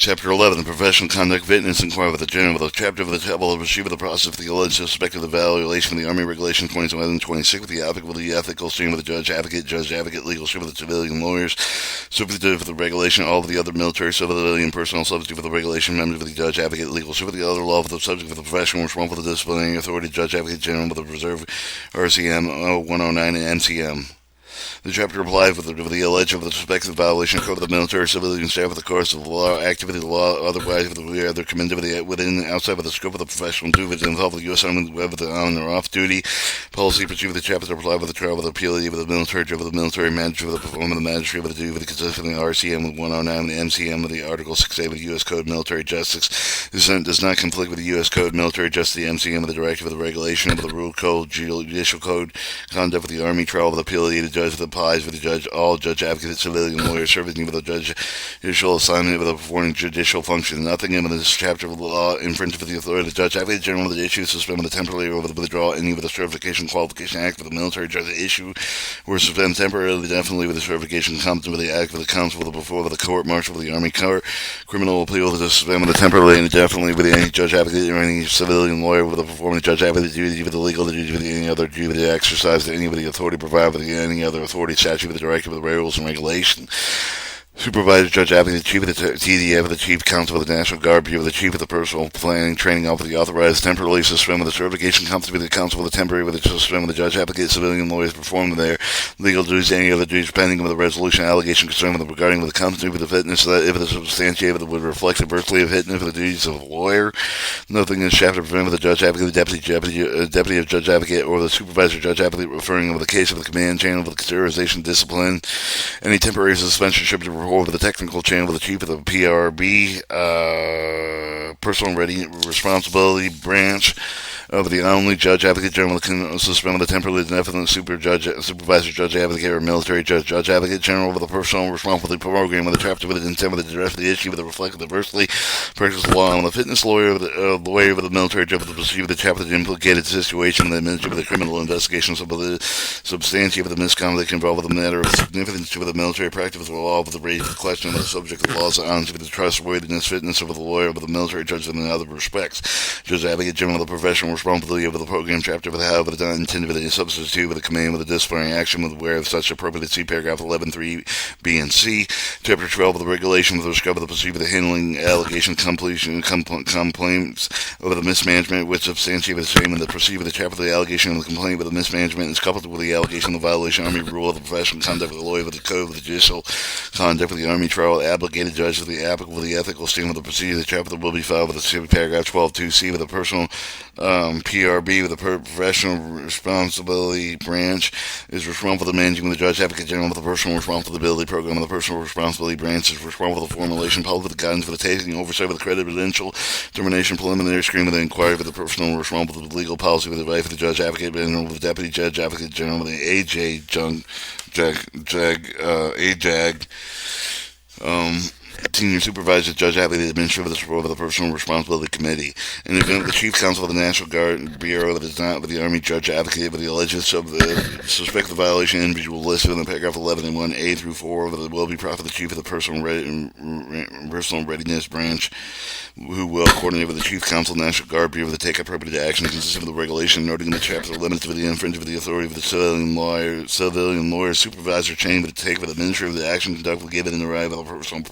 Chapter 11, the professional conduct fitness inquiry with the general with the chapter of the table of receive of the process of the alleged suspect of the violation of the Army Regulation 2726 with the applicable the ethical stream with the judge advocate, legal stream with the civilian lawyers, superintendent for the regulation, all of the other military, civilian, personal substitute for the regulation, members of the judge advocate, legal stream with the other law for the subject of the professional responsible for the disciplinary authority, judge advocate general with the reserve RCM 109 and MCM. The chapter applied with the alleged of the suspected violation of the military civilian staff of the course of the law, activity of the law, otherwise with the other committed within and outside of the scope of the professional duties involved with the U.S. Army whether the on or off duty policy pursuit with the chapter applied with the trial with the appeal with the military job with the military manager with the performance of the magistrate with the duty with the consistent with the RCM with 109 and the MCM with the Article 6A with the U.S. Code military justice. This does not conflict with the U.S. Code military justice, the MCM with the directive of the regulation of the rule code, judicial code, conduct with the Army trial with the appeal the judge with applies with the judge, all judge advocates, civilian lawyers serving with the judge, judicial assignment with the performing judicial function. Nothing in this chapter of the law infringes with the authority of the judge advocate general with the issue, suspend with the temporary or with the withdrawal any with the certification qualification act with the military judge issue, or suspend temporarily, definitely with the certification competent with the act with the council with the before with the court martial with the army court, criminal appeal with the suspend with the temporarily and definitely with any judge advocate or any civilian lawyer with the performing judge advocate duty with the legal duty with any other duty with the exercise of any with the authority provided with any other authority statute with the directive of the rules and regulation. Supervisor, Judge Advocate, Chief of the TDF, the Chief Counsel of the National Guard Bureau, the Chief of the Personal Planning Training Office, the authorized temporarily suspend with the certification competent with the Counsel of the temporary with the suspend with the Judge Advocate, civilian lawyers perform their legal duties, any other duties pending with the resolution allegation concerned with regarding with the competency with the fitness that if it is substantiated would reflect adversely of fitness for the duties of a lawyer. Nothing in this chapter prevent with the Judge Advocate, the Deputy of Judge Advocate, or the Supervisor Judge Advocate referring with the case of the command channel with the consideration discipline, any temporary suspension should be over the technical channel with the chief of the PRB, personal responsibility branch of the only judge advocate general can suspend with the temporarily indefinite supervisor judge advocate or military judge advocate general with the personal responsibility program with the chapter with the intent with the address of the issue with the reflective adversely practice law on the fitness lawyer with the lawyer with the military judge with the procedure with the chapter the implicated situation the administrative with the criminal investigation of the substantiate with the misconduct involved with the matter of significance to the military practice with the law with the raise the question of the subject of the laws honesty with the trustworthiness fitness of the lawyer with the military judge in other respects. Judge advocate general with the professional responsibility over the program chapter with how with the intended with the substitute with the command with the disciplinary action with where of such appropriate see paragraph 11.3 B and C. Chapter 12 with the regulation with the scope of the procedure with the handling allegation completion complaints over the mismanagement which substantiate the same and the procedure with the chapter of the allegation of the complaint with the mismanagement is coupled with the allegation of the violation of Army rule of the professional conduct with the lawyer with the code with the judicial conduct with the Army trial obligated judge with the applicable with the ethical statement of the procedure the chapter will be filed with the paragraph 12.2c with the personal PRB with the professional responsibility branch is responsible for the managing of the judge advocate general with the personal responsibility program of the personal responsibility branch is responsible for the formulation public with the guidance for the taking oversight with the credential termination preliminary screen with the inquiry for the personal responsible for the legal policy with the right for the judge advocate general with the deputy judge advocate general with the AJAG Senior Supervisor, Judge Advocate, Administrator of the Support of the Personal Responsibility Committee. In the event of the Chief Counsel of the National Guard Bureau that is not with the Army Judge Advocate with the alleged suspected violation individual listed in the paragraph 11 and 1A through 4 that will be brought for the Chief of the Personal Readiness Branch who will coordinate with the Chief Counsel of the National Guard Bureau to take appropriate action consistent with the regulation noting in the chapter limits with the infringement of the authority of the civilian lawyer supervisor chain to take with administrative the action conduct will give it in the right of the personal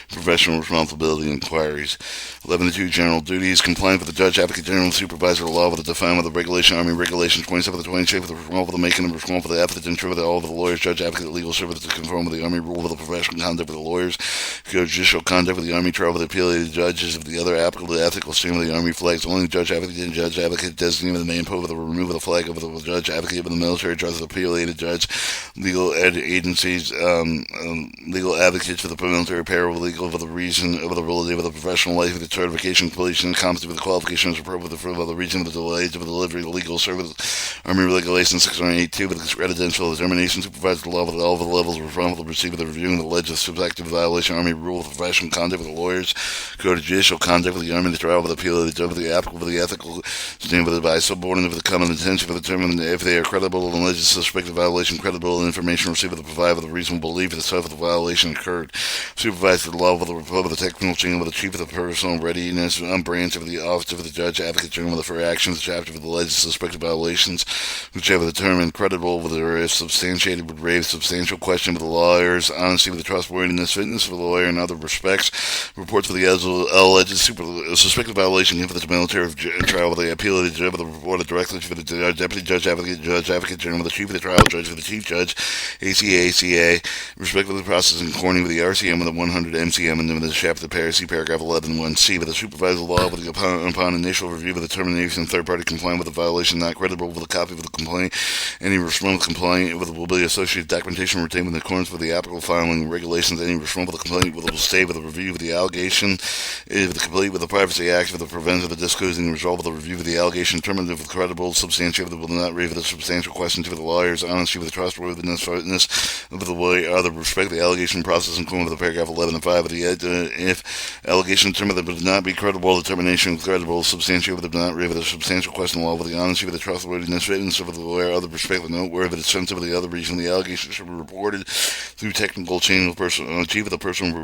professional responsibility inquiries. 11.2 General Duties. Compliant with the Judge Advocate General and Supervisor of the Law with the definement of the regulation, Army Regulation 27 of the 26 with the responsible for the making and responsible for the efforts to ensure that all of the lawyers, Judge Advocate, legal service to conform with the Army rule with the professional conduct of the lawyers, judicial conduct with the Army trial with the appeal judges of the other applicable ethical standard of the Army flags. Only Judge Advocate and Judge Advocate designated the main post with the removal of the flag of the Judge Advocate with the military judge, the appeal judge, legal agencies, legal advocates for the military paralegal for the reason of the validity of the professional life of the certification completion competency with the qualifications appropriate for the reason of the delays of the delivery of legal service Army Regulation 682 with the credential determination supervisor the law with all of the levels responsible to receive the reviewing the alleged subjective violation Army rule of professional conduct with the lawyers code of judicial conduct with the Army the trial with the appeal of the applicable with the ethical standard with the subordinate with the common intention for the determining if they are credible and alleged suspected violation credible information received with the provide with a reasonable belief that the violation occurred supervisor the law law with the report of the technical chain with the chief of the personal readiness branch of the office of the judge, advocate general for actions, the chapter of the alleged suspected violations, which have determined credible whether if substantiated would raise substantial question of the lawyer's honesty, with the trustworthiness, fitness of the lawyer in other respects. Reports for the alleged suspected violation given to the military trial with the appeal of the judge, with the report directly to the deputy judge, advocate general, the chief of the trial judge, for the chief judge, ACA, respect of the process in according with the RCM with the 100 MCM and then with the chapter paragraph 11(1)(c), with the supervisor law with the upon initial review of the determination third party complaint with the violation not credible with a copy of the complaint. Any response complaint with will be associated documentation retained in accordance with the applicable filing regulations. Any response with the complaint will stay with the review of the allegation, with the complete with the Privacy Act, with the prevent of the disclosing and resolve of the review of the allegation, determined with credible, substantiated will not raise the substantial question to the lawyer's honesty, with the trustworthiness, fitness of the lawyer, other respect the allegation process in accordance with the paragraph 11(5) of the if allegation determined that would not be credible, determination credible, substantiated with not raise the substantial question law with the honesty, with the trustworthiness, fitness of the lawyer, other respect the note where the sensitive of the other reason the allegation should be reported through technical chain of person, chief of the personal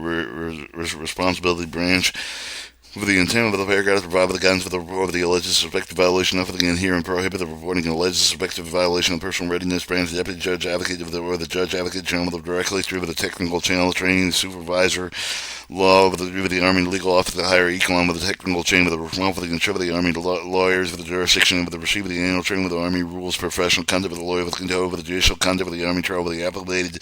responsibility branch, with the intent of the paragraph to provide with the guidance for the report of the alleged suspected violation of the adhere and prohibit the reporting of alleged suspected violation of personal readiness branch, the deputy judge advocate or the judge advocate general directly through the technical channel training, the supervisor law with the Army legal office, the higher echelon with the technical chain with the responsible for the ensure the Army lawyers with the jurisdiction with the receive of the annual training with the Army rules, professional conduct with the lawyer with control over the judicial conduct with the Army trial with the applicated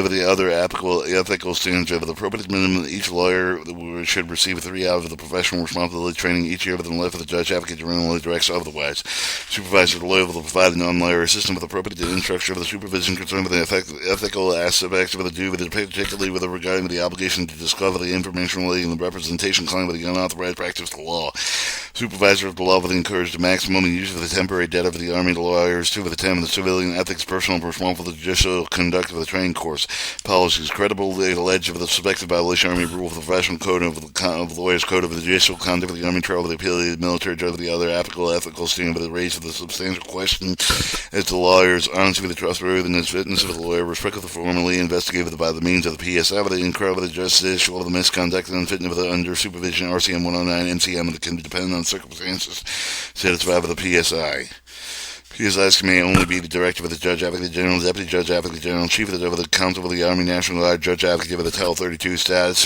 with the other applicable ethical standards of the appropriate minimum. Each lawyer should receive 3 hours of the professional responsibility training each year within the life of the judge advocate general directs otherwise. Supervisor the lawyer will provide a non-lawyer assistant with appropriate instruction of the supervision concerned with the ethical aspects of the due, particularly with regarding the obligation to discover the information relating to the representation claim with the unauthorized practice of the law. Supervisor of the law will encourage the maximum use of the temporary debt of the Army lawyers to the 10 of the civilian ethics personal responsible for the judicial conduct of the training course. Policies credible alleged of the suspected violation Army rule of the professional code of the lawyers code of the judicial conduct of the Army trial of the appeal of the military judge of the other applicable ethical standard with the raise of the substantial question as to the lawyer's honesty with the trustworthiness, fitness of the lawyer, respect of the formally investigated by the means of the PSI with the incredible judicial of the misconduct and unfitness of the under supervision RCM 109 MCM and can be dependent on circumstances satisfied with the PSI. PSIs may only be the directive of the Judge Advocate General, Deputy Judge Advocate General, Chief of the Council of the Army National Guard, Judge Advocate of the Title 32 status,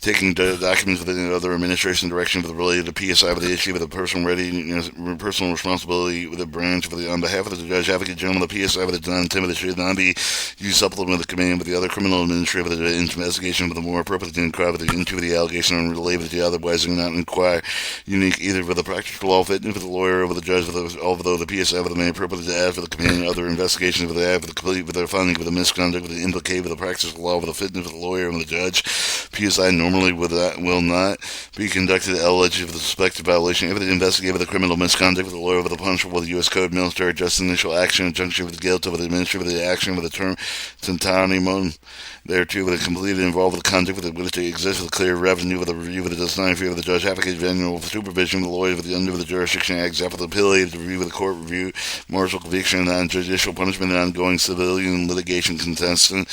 taking documents within the other administration direction for the related to PSI with the issue of the personal responsibility with the branch on behalf of the Judge Advocate General, the PSI with the non-intimidated should not be used supplement with the command with the other criminal administrative of the investigation with the more appropriate to inquire with the into the allegation and related to otherwise do not inquire unique either with the practical law fitness with the lawyer or with the judge with the although the PSI with the main purpose to add for the companion other investigations with the add for the complete with their finding with the misconduct with the implicate with the practice of the law with the fitness of the lawyer and the judge. PSI normally will not be conducted alleged of the suspected violation if it investigated with the criminal misconduct with the lawyer with the punishable with the U.S. Code military justice initial action in conjunction with the guilt of the administrative with the action with the term centenary thereto with a completed involved with the conduct with which they exist with a clear revenue with a review with the design fear of the judge advocate general with supervision with the lawyer with the under the jurisdiction act with the ability to review with the court review martial conviction and judicial punishment and ongoing civilian litigation contestant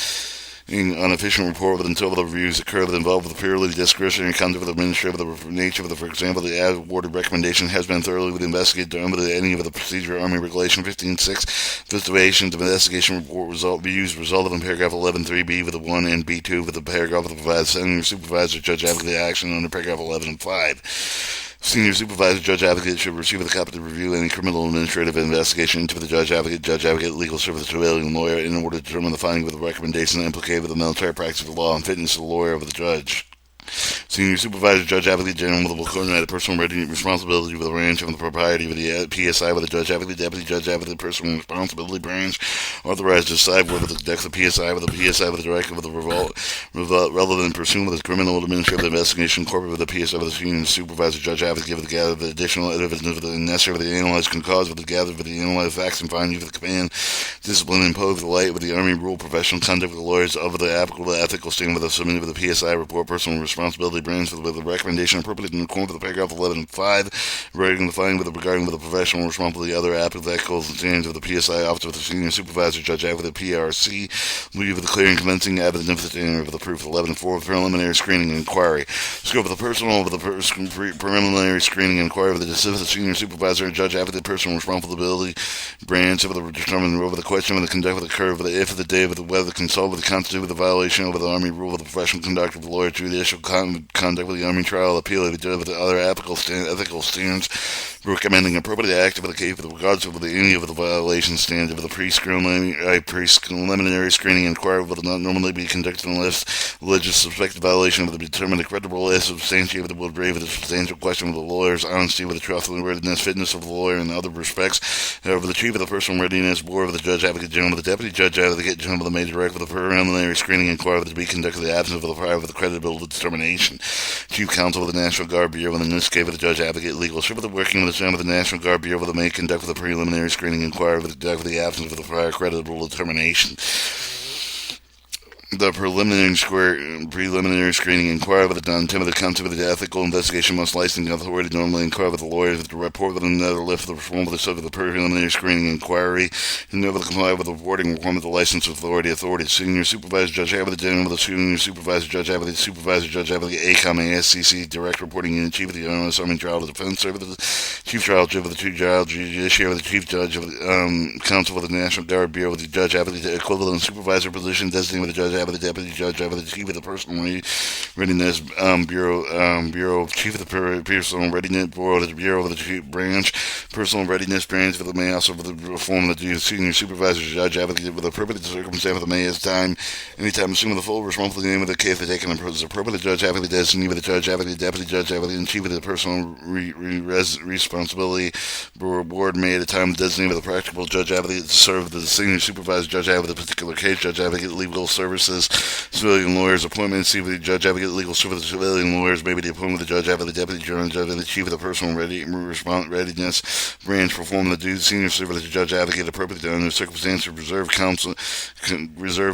unofficial report with until the reviews occur that involve with the purely discretionary conduct of the administrative of the nature of the, for example, the awarded recommendation has been thoroughly investigated done with any of the procedure Army Regulation 15.6 Investigations of investigation report resulted in paragraph 11.3b with the 1 and b2 with the paragraph of the provided senior supervisor judge advocate action under paragraph 11 and 5. Senior supervisor judge advocate should receive a copy to review any criminal administrative investigation into the judge advocate, legal service civilian lawyer in order to determine the finding of the recommendation implicated with the military practice of the law and fitness of the lawyer of the judge. Senior Supervisor Judge Advocate General will coordinate personal responsibility with the range of the propriety of the PSI with the Judge Advocate, Deputy Judge Advocate, personal responsibility branch, authorized to decide whether the deck of the PSI with the directive of the relevant pursuant with the criminal administrative investigation corporate with the PSI with the Senior Supervisor Judge Advocate with the gather of the additional evidence of the necessary with the analyzed cause with the gather of the analyzed facts and findings of the command, discipline imposed with the light with the Army rule, professional conduct with the lawyers of the applicable ethical standard with the submitted with the PSI report, personal responsibility branch with the recommendation appropriate in accordance with the paragraph 11 and 5, regarding with the professional responsibility, other ethical and standards of the PSI office with the senior supervisor, judge advocate, PRC, leave with the clear and convincing evidence of the standard of the proof. 11 and 4, preliminary screening and inquiry. Scope of the personal of the preliminary screening and inquiry of the senior supervisor and judge advocate, personal responsibility, branch of the determine over the question of the conduct of the curve of the if of the day of the whether consult with the constitute of the violation of the Army rule of the professional conduct of the lawyer, judicial conduct with the Army trial, appeal of the other ethical standards, recommending appropriate act with the case with regards to any of the violation standard of the preliminary screening inquiry will not normally be conducted unless alleged suspected violation of the determined credible is substantiated will grave with a substantial question of the lawyer's honesty with the trustworthiness, fitness of the lawyer in other respects. However, the chief of the personal readiness board of the judge advocate general, the deputy judge advocate general, the major director of the preliminary screening inquiry to be conducted in the absence of the prior of the credibility determination. Chief counsel of the National Guard Bureau, in this case of the judge advocate legal, ship of the working with the chairman of the National Guard Bureau, the may conduct the preliminary screening inquiry with the absence of the prior credible determination. The preliminary screening inquiry with the intent of the concept of the ethical investigation must licensing authority normally inquire with the lawyers with the report with another lift of the form of the subject of the preliminary screening inquiry and never comply with the reporting requirement of the license authority. Senior supervisor judge advocate general, the senior supervisor judge advocate, ACOM ASCC direct reporting unit chief of the Army Trial Defense Service, chief trial judge of the chief trial judiciary, the chief judge of the counsel of the National Guard Bureau, the judge advocate, the equivalent supervisor position designated with the judge the deputy judge, the chief of the personal readiness bureau, chief of the personal readiness board, the bureau of the chief branch, personal readiness branch, with the may also with the form of the senior supervisor, judge advocate, with appropriate circumstance of the may as time, anytime assuming the full responsibility name of the case taken as appropriate judge advocate, designee with the judge advocate, deputy judge advocate, and chief of the personal responsibility board may at a time designee with the practical judge advocate to serve the senior supervisor, judge advocate, the particular case, judge advocate, legal services, civilian lawyers appointment, chief of the judge advocate, legal service, civilian lawyers may be the appointment of the judge advocate, the deputy general judge, and the chief of the personal readiness branch perform the duties, senior service judge advocate, appropriate under circumstances, reserve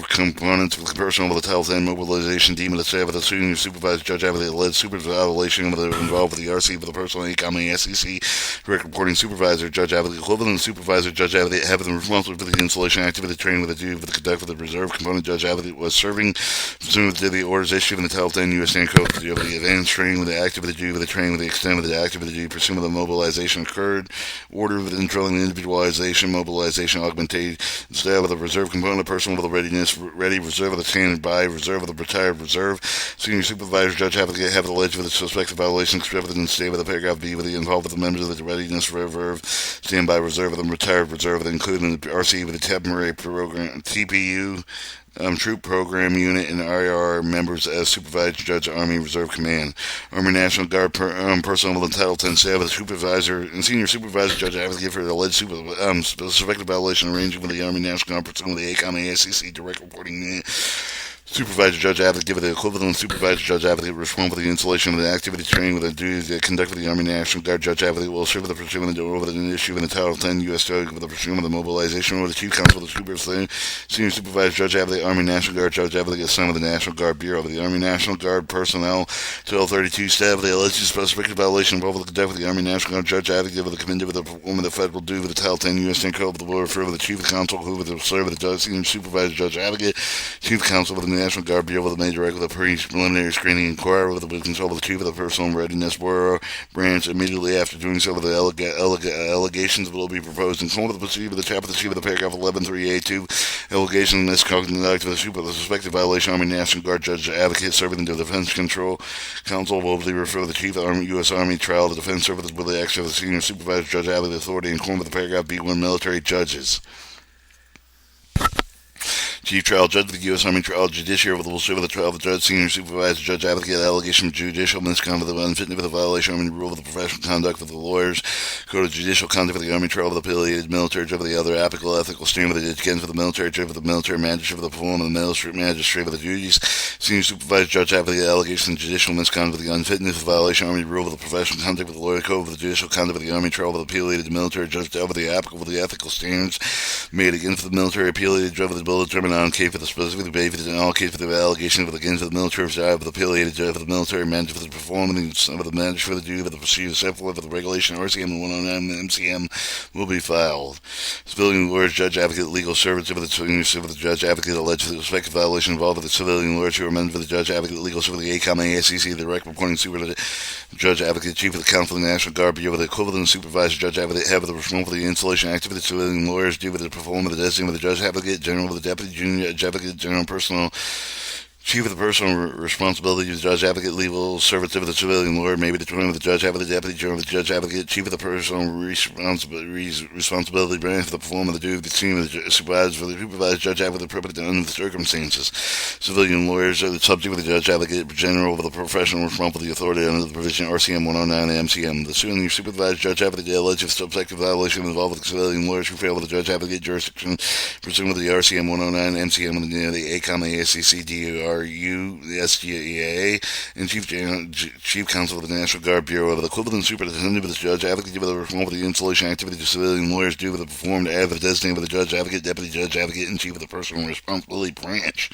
components of the personal with the health and mobilization deemed the staff of the senior supervisor judge advocate, led supervisor violation of the involved with the RC for the personal ACOM SEC, direct reporting supervisor judge advocate, equivalent supervisor judge advocate, having the responsibility for the installation activity training with the duty for the conduct of the reserve component judge advocate was serving pursuant to the orders issued in the Title 10 U.S. Stand Code of the advanced training with the activity due with the training with the extent of the activity due pursuant to the mobilization occurred, order with controlling the individualization, mobilization, augmentation, staff of the reserve component, person with the readiness, ready, reserve of the standing by, reserve of the retired reserve, senior supervisor, judge advocate, have alleged with the suspected violation, except in the state with the paragraph B with the involved with the members of the readiness reserve, standby reserve of the retired reserve, including the RC with the temporary program, TPU, troop program unit and IR members as supervised judge Army Reserve Command. Army National Guard personnel with the Title 10 staff of the supervisor and senior supervisor judge advocate for the alleged suspected violation arranging with the Army National Guard personnel with the ACOM ASCC direct reporting unit. Supervisor judge advocate give the equivalent supervisor judge advocate respond for the installation of the activity training with the duties that conduct with the Army National Guard judge advocate will serve with the pursuit of the over the issue in the Title 10 U.S. Code with the pursuit of the mobilization over the chief counsel of the supervisor senior supervisor judge advocate Army National Guard judge advocate assigned with the National Guard Bureau of the Army National Guard personnel 1232 staff of the alleged suspected violation involved with the conduct with the Army National Guard judge advocate with the committed with the performance of the federal due with the Title 10 U.S. Code of the will refer with the chief counsel who with the serve with the judge senior supervisor judge advocate chief counsel with the National Guard Bureau with the major direct with the preliminary screening inquiry with the control of the chief of the personal readiness bureau branch immediately after doing so with the allegations will be proposed in court with the chief of the chapter the chief of the paragraph 11.382 allegations of misconduct of the suspected violation Army National Guard judge advocate serving the defense control counsel will be referred to the chief of the U.S. Army trial the defense service with the action of the senior supervisor judge advocate authority in court with the paragraph B1 military judges. Chief Trial Judge of the U.S. Army Trial Judiciary will serve the trial of the judge, senior supervisor, judge advocate, allegation of judicial misconduct, of unfitness for the violation of Army rule of the professional conduct of the lawyers, code of judicial conduct of the Army trial of the affiliated military judge of the other applicable ethical standard of the against for the military judge of the military magistrate of the performance of the military magistrate of the duties, senior supervisor, judge advocate, allegation of judicial misconduct of the unfitness for the violation of Army rule of the professional conduct of the lawyer code of the judicial conduct of the Army trial of the affiliated military judge of the applicable the ethical standards made against the military affiliated judge of the bill of determined non-case for the specifically based in all cases for the allegation of the against the military side of the affiliated judge of the military manager for the performance of the manager for the duty of the procedure set forth for the regulation RCM 109 MCM will be filed. Civilian lawyers, judge, advocate, legal servants of the senior civil judge, advocate, alleged respective violation involved with the civilian lawyers who are members of the judge, advocate, legal servant of the ACOM, ASCC, the direct reporting super judge, advocate, chief of the council of the National Guard, Bureau of the equivalent supervisor, judge, advocate, head of the responsible for the installation activity, civilian lawyers, due with the performance of the destiny of the judge, advocate, general of the deputy, junior judge, advocate, general personal chief of the personal responsibility of the judge, advocate, legal servants of the civilian lawyer may be determined with the judge, advocate, deputy general of the judge, advocate, chief of the personal responsibility branch for the performance of the duty of the team of the supervisor for the supervised judge, advocate, appropriate under the circumstances. Civilian lawyers are the subject of the judge, advocate, general of the professional responsibility authority under the provision RCM 109 MCM. The senior supervised judge, advocate, the alleged subjective violation involved with the civilian lawyers who fail with the judge, advocate, jurisdiction pursuant with the RCM 109 MCM and the ACOM, ASCC, DUR, the SGA, and Chief Counsel of the National Guard Bureau of the equivalent superintendent of the judge, advocate of the reform of the installation activity of civilian lawyers due to the performed ad of the designated of the judge, advocate, deputy judge, advocate, and chief of the personal responsibility branch.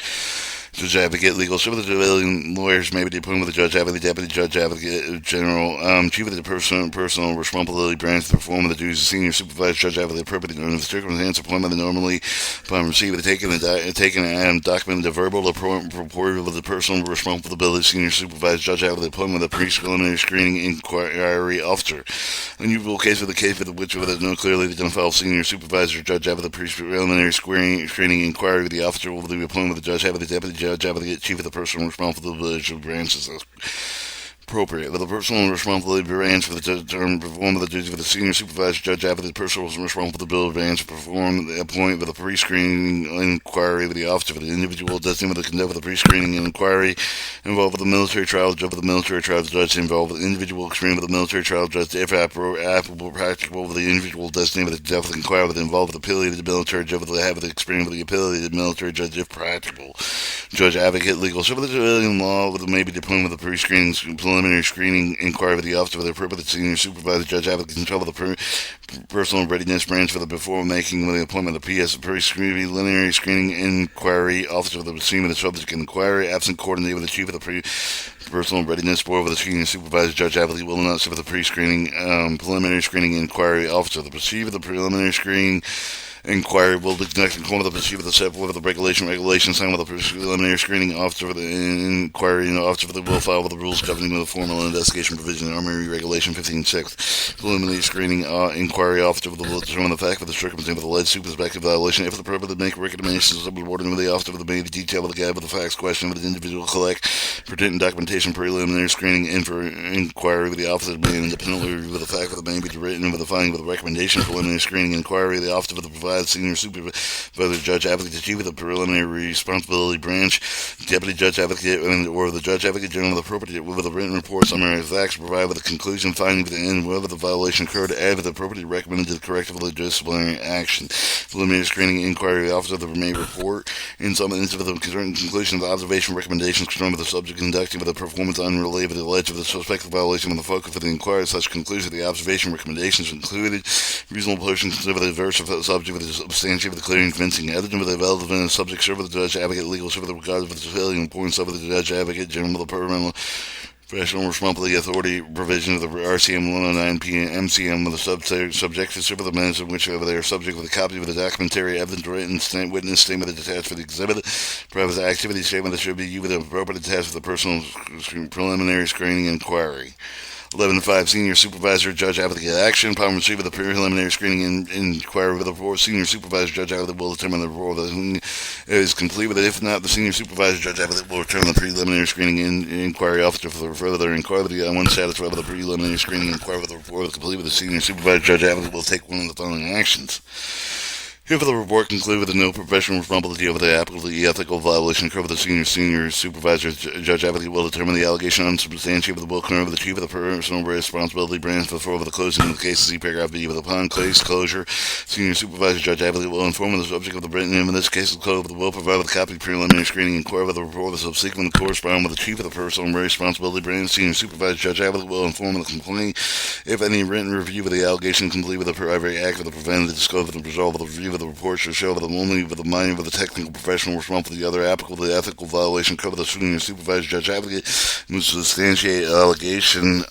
Judge, advocate, legal servant of the civilian lawyers may be appointed with the judge, advocate, deputy judge, advocate, general, chief of the personal responsibility branch to perform the duties of senior supervisor, judge, advocate, appropriate under the circumstance appointment normally upon receipt of the taken and documented the verbal report of the personal responsibility senior supervisor, judge, advocate, appointment of the preliminary screening inquiry officer. Unusual case for the case for which there is no clearly identifiable senior supervisor, judge, advocate, preliminary screening inquiry with the officer will be appointed with the judge, advocate, deputy judge, advocate, chief of the personal responsibility branches appropriate. With the personal responsibility branch for the term perform the duties of the senior supervisor, judge, advocate, personal responsibility branch perform the appointment with a pre-screening inquiry with the officer for the individual designated with the conduct of the pre-screening inquiry involved with the military trial judge of the military trial judge involved with the individual screening with the military trial judge if applicable practicable with the individual designated with the death inquiry with involved with the affiliated military judge with the have the experience with the affiliated military judge if practicable. Judge, advocate, legal servant of the civilian law with may be appointed with the pre-screening preliminary screening inquiry with the officer for the appropriate senior supervisor, judge, advocate, control of the personal readiness branch for the before making the appointment of the PS preliminary screening inquiry officer for the receipt of the subject inquiry, absent coordinated with the chief of the personal readiness board with the senior supervisor, judge, advocate, will not serve the pre-screening preliminary screening inquiry officer. The receipt of the preliminary screening inquiry will be conducted in accordance with the procedure of the set forth of the regulation signed with the preliminary screening officer for the inquiry and officer for the will file with the rules governing the formal investigation provision in Army Regulation 15.6. Preliminary screening inquiry officer will determine the fact of the circumstance of the alleged suspected violation if the purpose to make recommendations subordinate with the officer for the main detail of the guide with the facts question with the individual collect pertinent documentation preliminary screening inquiry with the officer may independently review the fact of the may be written with the finding with the recommendation preliminary screening inquiry the officer for the provide senior supervisor, judge, advocate, the chief of the preliminary responsibility branch, deputy judge, advocate, or the judge, advocate, general of the appropriate with a written report summary of facts provide with a conclusion finding at the end whether the violation occurred add with the appropriate recommended to the corrective of the disciplinary action. Preliminary screening inquiry officer of the may report in some instances of the conclusion of the observation recommendations concerned with the subject conducting with the performance unrelated with the alleged of the suspected violation of the focus of the inquiry. Such conclusion the observation recommendations included reasonable person consider the adverse of the subject with the substantiate with the clear and convincing evidence with the relevant subject serve with the judge, advocate, legal serve with the regard of the civilian importance of the judge, advocate, general of the professional responsibility authority provision of the RCM 109 MCM with the subject to serve with the minutes of which they are subject with a copy of the documentary evidence written witness statement attached for the exhibit. Private activity statement that should be used with the appropriate attached for the personal preliminary screening inquiry. 11.5 Senior Supervisor Judge Advocate Action. Upon receipt of the preliminary screening inquiry with the report, Senior Supervisor Judge Advocate will determine the report is complete with it. If not, the Senior Supervisor Judge Advocate will return the preliminary screening inquiry officer for further inquiry. The one satisfied with the preliminary screening inquiry with the report is complete with the Senior Supervisor Judge Advocate will take one of the following actions. If the report concludes with no professional responsibility over the applicable ethical violation occurred with the senior supervisor, judge, advocate will determine the allegation unsubstantiated with the will occur with the chief of the personal responsibility branch before the closing of the case. See paragraph B. With upon case closure, senior supervisor, judge, advocate will inform the subject of the written in this case is closed with the will provide with a copy of preliminary screening inquiry with the report of the subsequent correspond with the chief of the personal responsibility branch. Senior supervisor, judge, advocate will inform the complaint if any written review of the allegation complete with the private act of the preventative disclosure of the result of the review of the report shall show that only with the mind of the technical professional responsible for the other applicable the ethical violation cover the senior supervisor judge advocate must substantiate allegation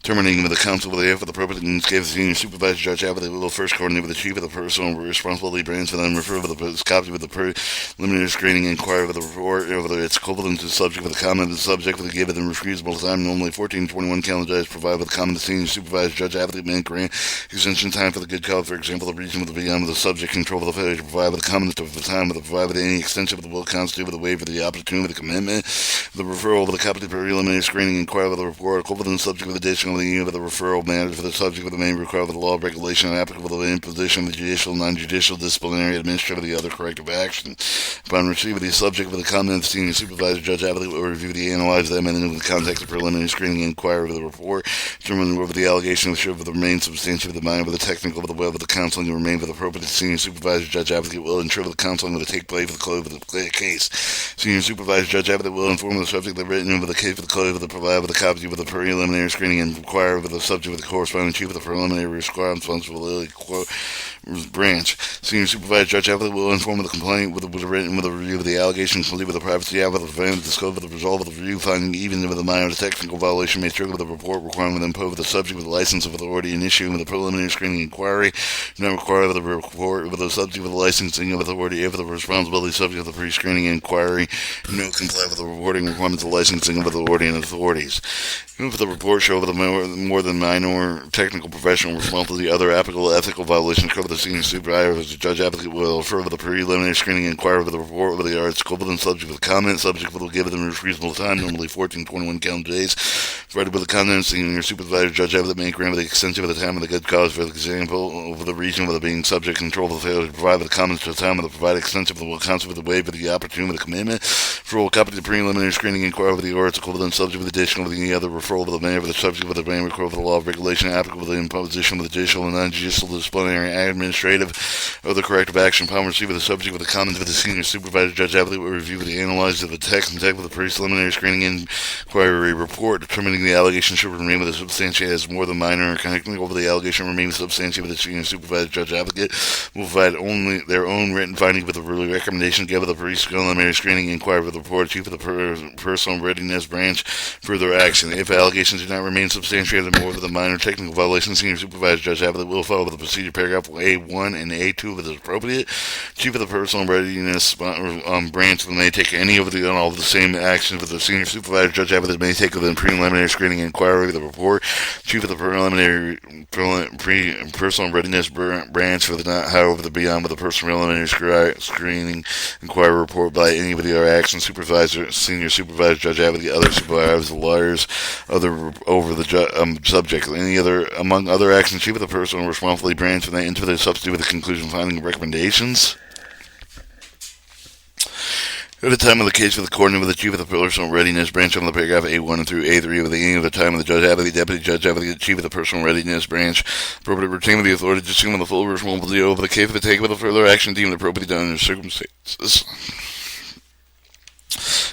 terminating with the counsel with the effort the appropriate and gave the senior supervisor judge advocate will first coordinate with the chief of the personal responsibility branch and then refer with the copy with the preliminary screening inquiry with the report whether it's equivalent to the subject of the comment of the subject with the given and refusable time normally 1421 calendar days provide with the comment of the senior supervisor judge advocate may grant extension time for the good cause, for example, the reason with the beyond of the subject control of the failure to provide with the comment of the time with the provide with any extension of the will constitute with the waiver of the opportunity with the commitment, the referral of the copy of the preliminary screening inquiry with the report, equivalent to the subject with additional of the referral matters for the subject with the main require with the law of regulation and applicable to the imposition of the judicial, non-judicial, disciplinary, administrative, or the other corrective action. Upon receipt of the subject with the comment of the senior supervisor judge advocate will review the analyze them and in the context of preliminary screening inquiry with the report, determine whether the allegation of the remain substantial with the mind of the technical of the web of the counseling will remain with the appropriate senior supervisor judge advocate will ensure that the counseling will take place for the close of the case. Senior supervisor judge advocate will inform the subject that written over the case for the close of the provide with the copy with the preliminary screening and inquire with the subject with the corresponding chief of the preliminary responsibility branch. Senior supervisor judge advocate will inform the complaint with the written with a review of the allegation complete with the privacy advocate the prevent the disclosure of the result of the review finding even with the minor technical violation may trigger with the report requirement impose with the subject with the license of authority and issue with the preliminary screening inquiry not required with the report with the subject with the licensing of authority if the responsibility subject of the pre-screening inquiry no comply with the reporting requirements of licensing of authority and authorities. Even if the report show the more than minor technical professional responsibility other applicable ethical violations cover the senior supervisor the judge advocate will refer to the preliminary screening inquiry with the report with the arts equivalent subject with comment subject will give them a reasonable time normally 1421 calendar days provided with the content senior supervisor judge advocate may grant with the extension of the time of the good cause for example over the region with the being subject control of the failure to provide with the comments to the time of the provided extension of the will counsel with the waiver of the opportunity with the commitment for all copy of the preliminary screening inquiry with the arts equivalent subject with additional with any other referral of the mayor with the subject with the main record of the law of regulation applicable to the imposition of the judicial and non-judicial disciplinary administrative or the corrective action upon receipt of the subject with the comments of the senior supervisor judge advocate will review the analysis of the text and text with the preliminary screening inquiry report determining the allegation should remain with the substantiated as more than minor and connecting over the allegation remain substantiated with the senior supervisor judge advocate will provide only their own written finding with the recommendation given the preliminary screening inquiry with the report chief of the personal readiness branch further action. If allegations do not remain substantiated more with a minor technical violation, senior supervisor judge advocate will follow with the procedure paragraph A1 and A2 if it is appropriate. Chief of the personal readiness branch may take any of the all of the same actions with the senior supervisor judge advocate may take within preliminary screening inquiry with the report. Chief of the preliminary personal readiness branch for the not however the beyond with the personal preliminary screening inquiry report by any of the other actions supervisor senior supervisor judge advocate other supervisors lawyers other over the subject any other among other actions chief of the personal responsibility branch and they enter the substitute with the conclusion finding recommendations. At the time of the case for the coordinate with the chief of the personal readiness branch on the paragraph A1 through A3 with the end of the time of the judge advocate, deputy judge advocate, chief of the personal readiness branch, appropriate retain with the authority to assume the full responsibility over the case of the take with a further action deemed appropriately done under circumstances.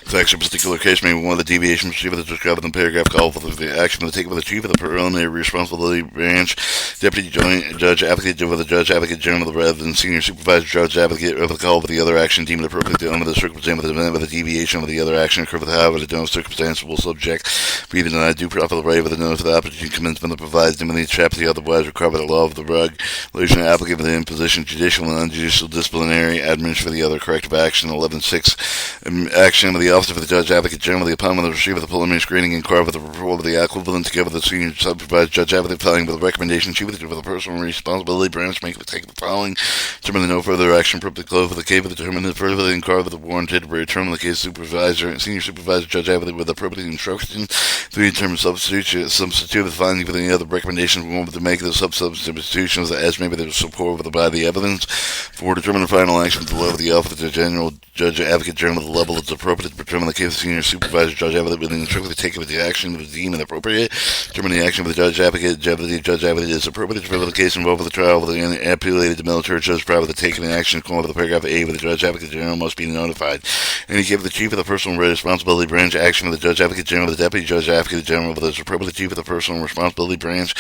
The action particular case may be one of the deviations from the chief of the described in the paragraph called for the action to take with the chief of the preliminary responsibility branch, deputy judge advocate with the judge advocate general rather than senior supervisor judge advocate of the call for the other action deemed appropriate to under the circumstance with the event with the deviation of the other action occur with however the no circumstance will subject be the denied due proper right with the notice of the opportunity commencement that provides them in the chapter otherwise required by the law of the regulation applicable to the imposition judicial and non-judicial disciplinary administrative for the other corrective action 11.6 action of the officer for the judge advocate general the appointment of the receiver of the preliminary screening inquiry with the report of the equivalent together with the senior supervisor judge advocate filing with the recommendation chief of the personal responsibility branch make take the following determine no further action appropriately close for the case of determine the further the inquiry with the warranted return of the case supervisor and senior supervisor judge advocate with appropriate instruction to determine substitute the finding with any other recommendations we want to make the substitutions as maybe the support with by the evidence for determining the final action below the office of the general judge advocate general with the level that's appropriate to determine the case of the senior supervisor, judge advocate, within the strictly take of the action of the deemed inappropriate, determine the action of the judge advocate is appropriate to further the case involved with the trial of the appealated to military judge prior to taking an action according to the paragraph A of the judge advocate general must be notified. And he gave the chief of the personal responsibility branch action of the judge advocate general, the deputy judge advocate general, with the appropriate chief of the personal responsibility branch,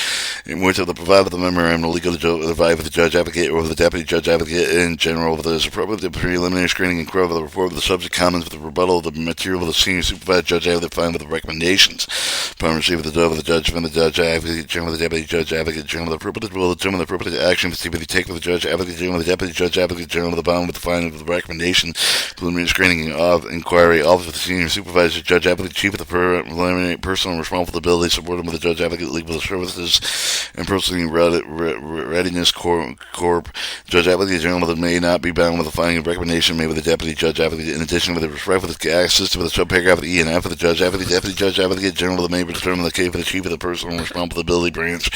in which of the provided the memorandum legal to advise the judge advocate or the deputy judge advocate in general, with the appropriate the preliminary screening and quote of the report of the subject comments with the rebuttal of the material of the senior supervisor judge advocate find with the recommendations. Upon receipt of the of the judge from the judge advocate general, the deputy judge advocate general, the appropriate will determine the appropriate action to be taken with the judge advocate general, the deputy judge advocate general, with the bond with the finding of the recommendation, preliminary screening of inquiry, office of the senior supervisor judge advocate, chief of the preliminary personal responsibility, subordinate with the judge advocate, legal services, and proceeding readiness corp, judge advocate general that may not be bound with the finding of recommendation made with the deputy judge advocate. In addition, with respect with the assisted with the subparagraph E and F of the judge advocate, deputy judge advocate general that may determine the case of the chief of the personal responsibility branch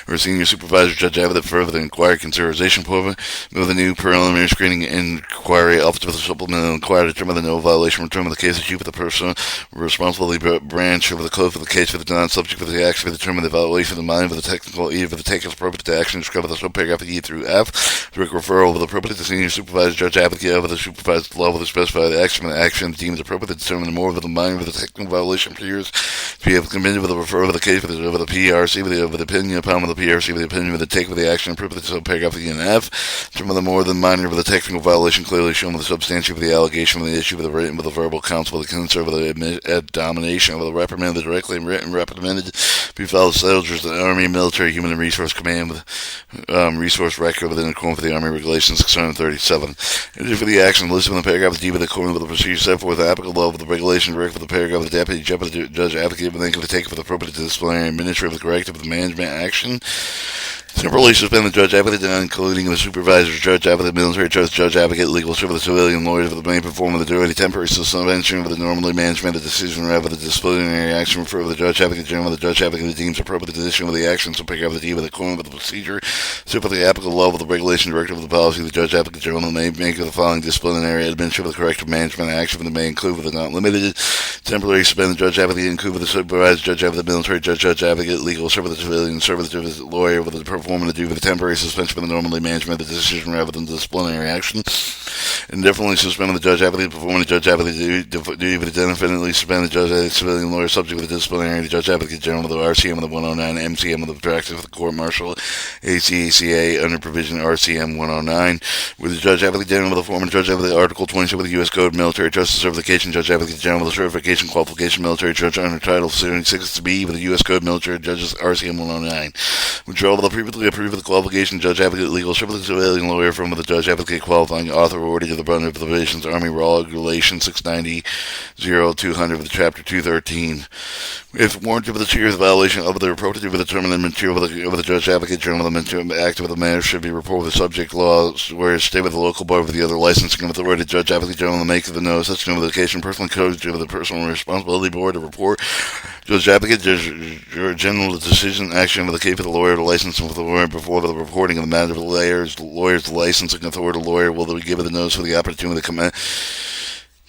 or senior supervisor judge advocate further the inquiry consideration program with the new preliminary screening inquiry office with the supplemental inquiry to determine the no violation return of the case of chief of the personal responsibility branch over the close of the case for the non-subject of the action to determine the evaluation of the mind of the technical E of the take is appropriate to action described with the subparagraph E through F. Direct referral with the appropriate to senior supervisor judge advocate over the supervised level to specify the action and the action deemed appropriate to determine more of the mind of the technical violation appears to be committed with the referral of the case over the PRC with the opinion upon with the PRC with the opinion with the take with the action appropriate to subparagraph E and F. Determine the more than minor of the technical violation clearly shown with the substantive of the allegation with the issue with the written with the verbal counsel with the concern with the domination of the reprimand, the directly written reprimanded be filed soldiers the Army Military Human Resource Command with resource record within accordance with the Army Regulations 637. It is for the action listed in the paragraph D with according with the procedure set forth applicable level of the regulation direct with the paragraph of the deputy judge advocate when they can take for the appropriate disciplinary administrative corrective of the management action. Temporarily suspend the judge advocate, including the supervisor, judge advocate, military judge advocate, legal service, civilian lawyers for the main performer of the duty, temporary suspension of the normally management of the decision rather than the disciplinary action refer to the judge advocate general, the judge advocate deems appropriate position of the action, so pick up the D with according with the procedure, super the applicable level of the regulation directive of the policy, the judge advocate general may make the following disciplinary administrative corrective management action that may include with the not limited, temporarily suspend the judge advocate, include with the supervisor, judge advocate, military judge advocate, legal service, civilian service, lawyer with the performance to do with the temporary suspension of the normally management of the decision rather than disciplinary action. Indefinitely suspend the judge advocate performing the judge advocate duty with the indefinitely suspend the judge advocate civilian lawyer subject with the disciplinary the judge advocate general of the RCM of the 109 MCM of the practice of the court martial ACACA under provision RCM 109 with the judge advocate general of the former judge advocate Article 27 of the U.S. Code military justice certification judge advocate general of the certification qualification military judge under Title 76 to be with the U.S. Code military judges RCM 109 withdrawal of the previously approved of the qualification judge advocate legal service civilian lawyer from the judge advocate qualifying authority to the Brother of the Divisions Army Regulation 690-0200 of the Chapter 213. If warranted with a serious violation of the appropriate with the determined material of the judge advocate general, the act of the matter should be reported with the subject laws where it's stayed with the local board with the other licensing authority, the judge advocate general, to make the notice such notification personally code to the personal responsibility board to report judge advocate general the decision action of the case of the lawyer, the license of the lawyer before the reporting of the matter of the lawyer's licensing authority, the lawyer will be given the notice for the opportunity to comment.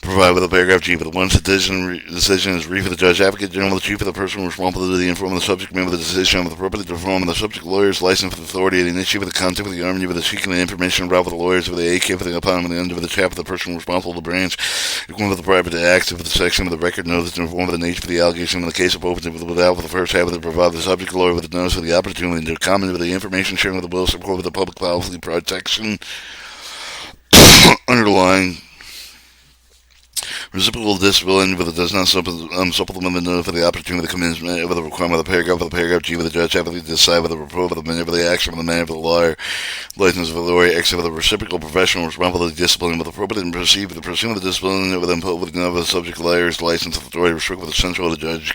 Provide with a paragraph G, but once the decision is briefed with the judge advocate general, the chief of the personal responsibility inform the subject member of the decision of the appropriate to perform the subject lawyer's license with authority and initiate with the contact with the army with the seeking the information about with the lawyers with the AK for the upon the end of the chapter of the personal responsible of the branch, equal with the private acts of the section of the record notice to inform of the nature of the allegation in the case of open without with the first half of the provide the subject lawyer with the notice of the opportunity to comment with the information sharing with the will support with the public policy protection underlying reciprocal disability with it does not supplement the note for the opportunity to commencement of the requirement of the paragraph G with the judge advocate to decide with the report of the manner of the action of the manner of the lawyer, license of the lawyer, except for the reciprocal professional responsibility discipline with the appropriate and proceed with the pursuit of the discipline with input with the subject lawyer's license of authority restrict with the central of the judge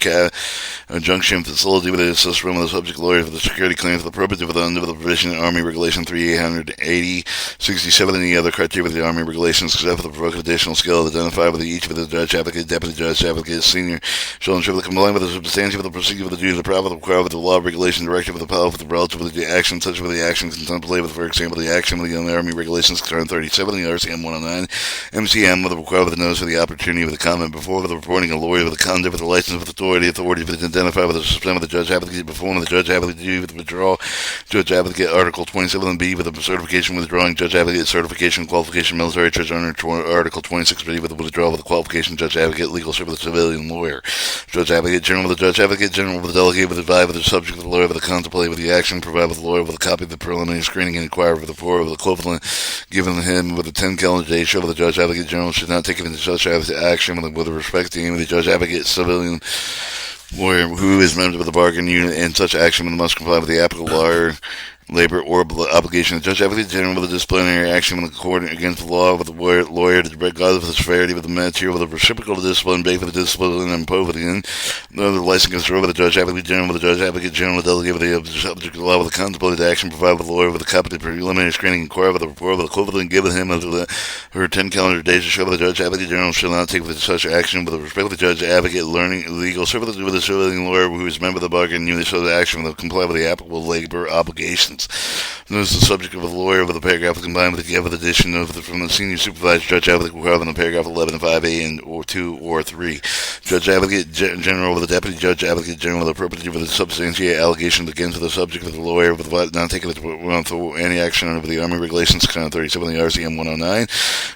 injunction facility with the assist room of the subject lawyer for the security clearance with the appropriate with the under the provision of Army Regulation 3880 67 and any other criteria with the Army Regulations except for the provoke additional skill identified with each with the judge advocate, deputy judge advocate, senior, shall ensure the compliance with the substantive of the procedure with the duty of the private, the requirement with the law, regulation, directive of the power, with the relative with the action, such with the action contemplated with, for example, the action with the Army Regulations, Concern 37, the RCM 109, MCM with the requirement with the notice of the opportunity with the comment before, with the reporting a lawyer with the conduct with the license with authority with the identify with the suspend with the judge advocate before, with the judge advocate duty with the withdrawal, judge advocate Article 27B with the certification withdrawing, judge advocate certification qualification military judge under Article 26B with the withdrawal with the qualification judge advocate legal service with the civilian lawyer, judge advocate general with the judge advocate general with the delegate with the advise with the subject with the lawyer with the contemplate with the action provide with the lawyer with a copy of the preliminary screening and inquire with the floor with the equivalent given him with the 10 calendar days show with the judge advocate general should not take into such action with respect to the judge advocate civilian lawyer who is member of the bargain unit and such action must comply with the applicable lawyer labor or obligation. The judge advocate general with a disciplinary action with the court against the law with the lawyer regardless of the severity with the material with the reciprocal discipline based with the discipline and imposed with the license control with the judge advocate general with the judge advocate general delegate with the subject of the law with the contemplated action provide with the lawyer with a copy of the preliminary screening inquire with the report with the equivalent given him of her 10 calendar days to show with the judge advocate general shall not take with such action with respect with the judge advocate learning legal service with the civilian lawyer who is member of the bargain unit show the action with the comply with the applicable labor obligations. Notice the subject of a lawyer with a paragraph combined with the given addition of from the senior supervisor judge advocate required in the paragraph 11 of 5A and or 2 or 3. Judge advocate general with the deputy judge advocate general with the appropriate with the substantiate allegations against the subject of the lawyer with the not taking any action under the Army Regulations, Count 37, the RCM 109.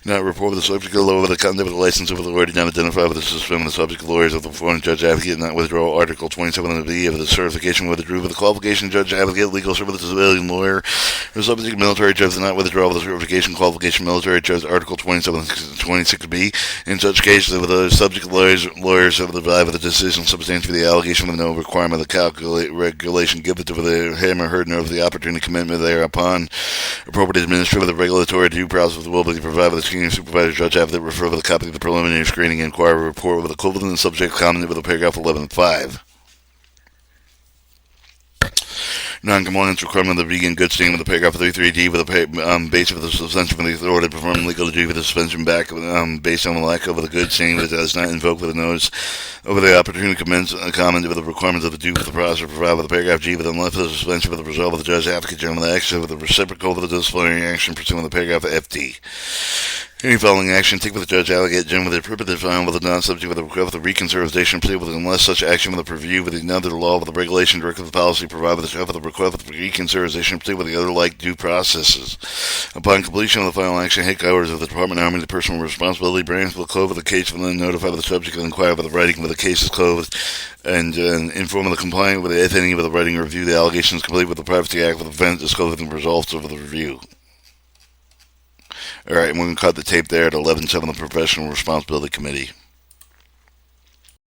Not report with the subject of the lawyer with the conduct with the license of the lawyer did not identify with the suspend the subject of lawyers of the foreign judge advocate not withdraw Article 27 of the B of the certification withdrew with the qualification judge advocate legal service with the civilian lawyer. The subject military judge did not withdraw with the certification qualification military judge Article 26B. In such cases, with the subject lawyers have the with the decision substantially the allegation with no requirement of the regulation given to him or her of the opportunity commitment thereupon. Appropriate administrative of the regulatory due process will be provided with the senior supervisor judge after refer with a copy of the preliminary screening and inquiry report with equivalent subject commented with a paragraph 11.5. Non-compliance requirement of the vegan good standing with the paragraph 33D with a basis of the suspension from the authority to perform legal duty with the suspension back based on the lack of the good standing that does not invoke with a notice over the opportunity to commence a comment with the requirements of the due with the process provided with the paragraph G with unless the suspension with the result of the judge advocate general with the action with the reciprocal with the disciplinary action pursuant to the paragraph FD. Any following action take with the judge advocate general with the appropriate file with the non-subject with the request for the reconsideration proceed with unless such action with the review with another law with the regulation directive of the policy provided with the request for the reconsideration proceed with the other like due processes. Upon completion of the final action, headquarters of the Department of Army, the personal responsibility branch will close with the case and then notify the subject and inquire with the writing with the case is closed and inform of the compliant with if any with the writing review the allegations complete with the Privacy Act with the event disclosing the results of the review. Alright, we're going to cut the tape there at 11:07 the Professional Responsibility Committee.